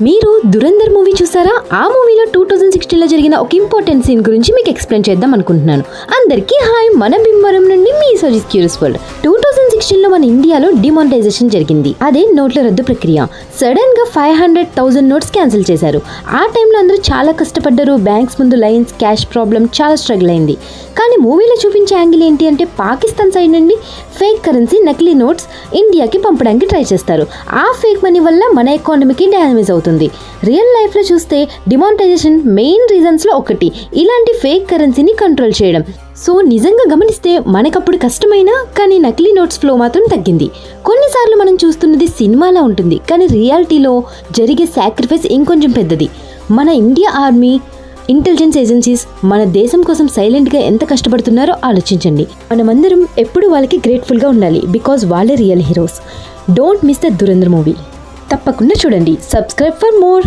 మీరు దురంధర్ మూవీ చూసారా? ఆ మూవీలో 2016లో జరిగిన ఒక ఇంపార్టెంట్ సీన్ గురించి మీకు ఎక్స్ప్లెయిన్ చేద్దాం అనుకుంటున్నాను. అందరికీ హాయ్, మన బిమ్మరం నుండి మీ సోజిస్ క్యూరియస్ వరల్డ్. 2016లో మన ఇండియాలో డిమానిటైజేషన్ జరిగింది. అదే నోట్ల రద్దు ప్రక్రియ. సడన్ గా 500,000 నోట్స్ క్యాన్సిల్ చేశారు. ఆ టైంలో అందరూ చాలా కష్టపడ్డారు. బ్యాంక్స్ ముందు లైన్స్, క్యాష్ ప్రాబ్లం చాలా స్ట్రగుల్ అయింది. కానీ మూవీలో చూపించే యాంగిల్ ఏంటి అంటే, పాకిస్తాన్ సైడ్ నుండి ఫేక్ కరెన్సీ, నకిలీ నోట్స్ ఇండియాకి పంపడానికి ట్రై చేస్తారు. ఆ ఫేక్ మనీ వల్ల మన ఎకానమీకి డ్యామేజ్ అవుతుంది. రియల్ లైఫ్లో చూస్తే డిమానిటైజేషన్ మెయిన్ రీజన్స్లో ఒకటి ఇలాంటి ఫేక్ కరెన్సీని కంట్రోల్ చేయడం. సో నిజంగా గమనిస్తే మనకప్పుడు కష్టమైనా కానీ నకిలీ నోట్స్ ఫ్లో మాత్రం తగ్గింది. కొన్నిసార్లు మనం చూస్తున్నది సినిమాలా ఉంటుంది, కానీ రియాలిటీలో జరిగే సాక్రిఫైస్ ఇంకొంచెం పెద్దది. మన ఇండియా ఆర్మీ, ఇంటెలిజెన్స్ ఏజెన్సీస్ మన దేశం కోసం సైలెంట్గా ఎంత కష్టపడుతున్నారో ఆలోచించండి. మనమందరం ఎప్పుడు వాళ్ళకి గ్రేట్ఫుల్గా ఉండాలి, బికాజ్ వాళ్ళే real heroes. Don't miss the Dhurandhar movie. తప్పకుండా చూడండి. Subscribe for more.